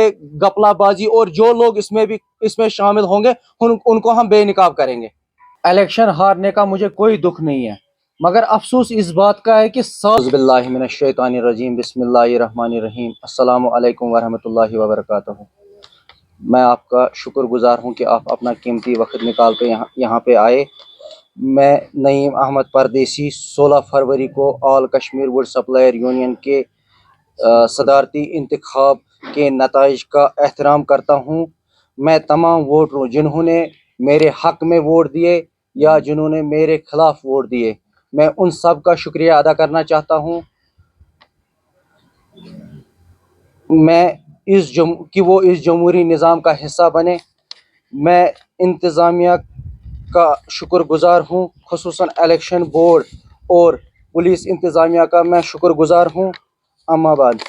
ये गपलाबाजी और जो लोग इसमें शामिल होंगे उनको हम बेनकाब करेंगे। इलेक्शन हारने का मुझे कोई दुख नहीं है, मगर अफसोस इस बात का है कि बिस्मिल्लाहिर्रहमानिर्रहीम बिस्मिल्लाहिर्रहमानिर्रहीम अस्सलामु अलैकुम वरहमतुल्लाहि वबरकातुहू। मैं आपका शुक्रगुजार हूँ कि आप अपना कीमती वक्त निकाल के यहाँ पे आए। मैं नईम अहमद परदेसी 16 फरवरी को all Kashmir would supplier union के सदारती इंतखाब के नताइज का एहतराम करता हूँ। मैं तमाम वोटरों जिन्होंने मेरे हक़ में वोट दिए या जिन्होंने मेरे खिलाफ वोट दिए, मैं उन सब का शुक्रिया अदा करना चाहता हूँ। मैं कि वो इस जमहूरी निज़ाम का हिस्सा बने। मैं इंतज़ामिया का शुक्रगुजार हूँ, खुसूसन इलेक्शन बोर्ड और पुलिस इंतज़ामिया का मैं शुक्रगुजार हूँ। अम्मा बाद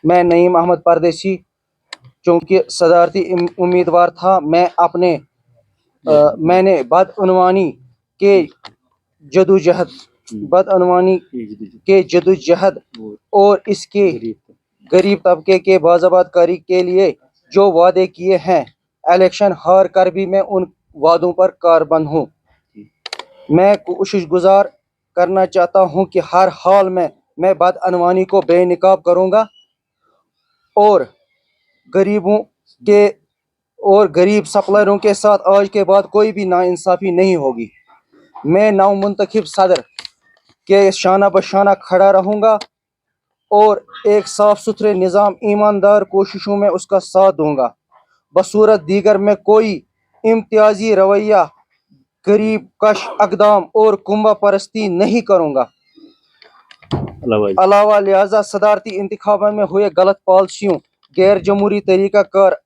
मैं नईम अहमद परदेसी चूँकि सदारती उम्मीदवार था, मैंने बदअनवानी के जदोजहद और इसके गरीब तबके के बाज़ाबातकारी के लिए जो वादे किए हैं, इलेक्शन हार कर भी मैं उन वादों पर कारबंद हूँ। मैं कोशिश गुजार करना चाहता हूँ कि हर हाल में मैं बदअनवानी को बेनकाब करूँगा और गरीब सप्लायरों के साथ आज के बाद कोई भी नाइंसाफ़ी नहीं होगी। मैं नवमुंतखब सदर के शाना बशाना खड़ा रहूँगा और एक साफ़ सुथरे निज़ाम ईमानदार कोशिशों में उसका साथ दूँगा। बसूरत दीगर में कोई इम्तियाजी रवैया, गरीब कश अक़दाम और कुंबा परस्ती नहीं करूँगा। अलावा लिहाजा सदारती इंतखाब में हुए गलत पॉलिसियों, गैर जमहूरी तरीक़ा कार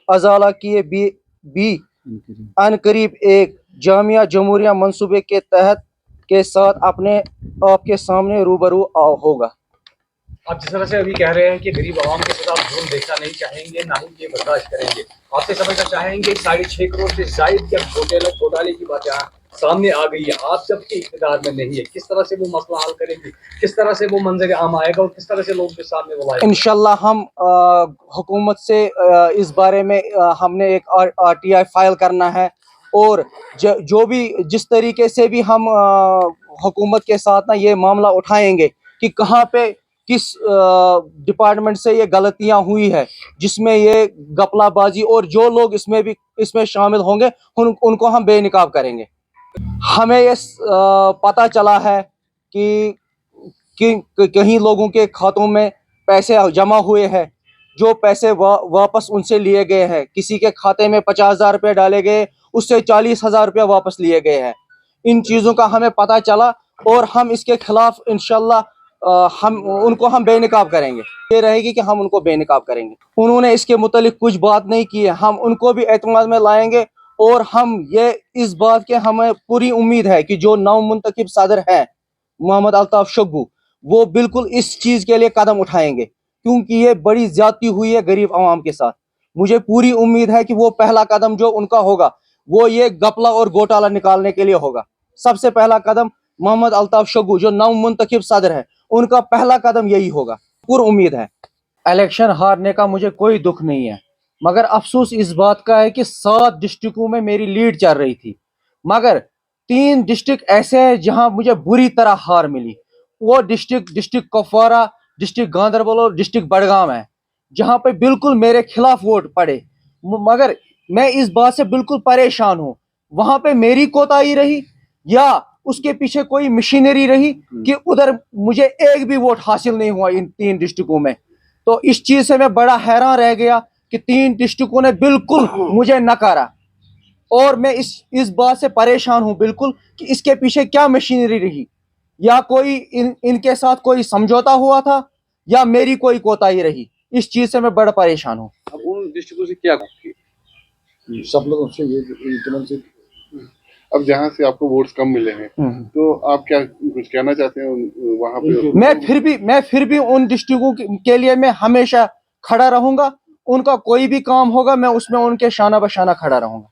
अज़ाला किए भी अनकरीब एक जामिया जमहूरिया मंसूबे के तहत के साथ अपने आपके सामने रूबरू होगा। आप जिस तरह से अभी कह रहे हैं कि गरीब आवाम के साथ आप जुल्म देखना नहीं चाहेंगे, ना ही ये बर्दाश्त करेंगे, आपसे समझना चाहेंगे 6.5 करोड़ से जायद के घोटाले की बात यहाँ सामने आ गई है। आप जब के इक़्तिदार में नहीं है, किस तरह से वो मसला हल करेंगे, किस तरह से वो मंजर आम आएगा और किस तरह से लोगों के सामने वो आएगा? इंशाल्लाह हम हुकूमत से इस बारे में हमने एक RTI फाइल करना है और जो भी जिस तरीके से भी हम हुकूमत के साथ ना ये मामला उठाएंगे कि कहाँ पे किस डिपार्टमेंट से ये गलतियां हुई है जिसमें ये गपलाबाजी और जो लोग इसमें शामिल होंगे उनको हम बेनकाब करेंगे। हमें ये पता चला है कि कहीं लोगों के खातों में पैसे जमा हुए हैं, जो पैसे वापस उनसे लिए गए हैं। किसी के खाते में 50,000 रुपये डाले गए, उससे 40,000 रुपये वापस लिए गए हैं। इन चीज़ों का हमें पता चला और हम इसके खिलाफ इंशाल्लाह उनको हम बेनकाब करेंगे। ये रहेगी कि हम उनको बेनकाब करेंगे। उन्होंने इसके मुतालिक कुछ बात नहीं की है, हम उनको भी एतमाद में लाएंगे और हम ये इस बात के हमें पूरी उम्मीद है कि जो नवमुंतखब सदर है मोहम्मद अल्ताफ शग्गू, वो बिल्कुल इस चीज़ के लिए कदम उठाएंगे क्योंकि ये बड़ी ज़्यादती हुई है गरीब आवाम के साथ। मुझे पूरी उम्मीद है कि वो पहला कदम जो उनका होगा वो ये गपला और घोटाला निकालने के लिए होगा। सबसे पहला कदम मोहम्मद अल्ताफ शग्गू जो नवमुंतखब सदर है, उनका पहला कदम यही होगा। पूरी उम्मीद है। इलेक्शन हारने का मुझे कोई दुख नहीं है, मगर अफसोस इस बात का है कि 7 डिस्ट्रिक्टों में मेरी लीड चल रही थी, मगर 3 डिस्ट्रिक्ट ऐसे हैं जहां मुझे बुरी तरह हार मिली। वो डिस्ट्रिक्ट कुपवारा, डिस्ट्रिक्ट गांदरबल और डिस्ट्रिक्ट बडगाम है, जहां पे बिल्कुल मेरे खिलाफ वोट पड़े। मगर मैं इस बात से बिल्कुल परेशान हूँ, वहां पे मेरी कोताही रही या उसके पीछे कोई मशीनरी रही कि उधर मुझे एक भी वोट हासिल नहीं हुआ इन 3 डिस्ट्रिक्टों में। तो इस चीज़ से मैं बड़ा हैरान रह गया कि 3 डिस्ट्रिक्टों ने बिल्कुल मुझे नकारा और मैं इस बात से परेशान हूँ बिल्कुल कि इसके पीछे क्या मशीनरी रही, या कोई इनके साथ कोई समझौता हुआ था या मेरी कोई कोताही रही। इस चीज़ से मैं बड़ा परेशान हूँ। अब उन डिस्ट्रिक्टों से क्या सब लोग उससे ये अब जहाँ से आपको वोट्स कम मिले हैं तो आप क्या कुछ कहना चाहते हैं वहाँ पे? मैं फिर भी उन डिस्ट्रिक्टों के लिए मैं हमेशा खड़ा रहूंगा। उनका कोई भी काम होगा मैं उसमें उनके शाना बशाना खड़ा रहूंगा।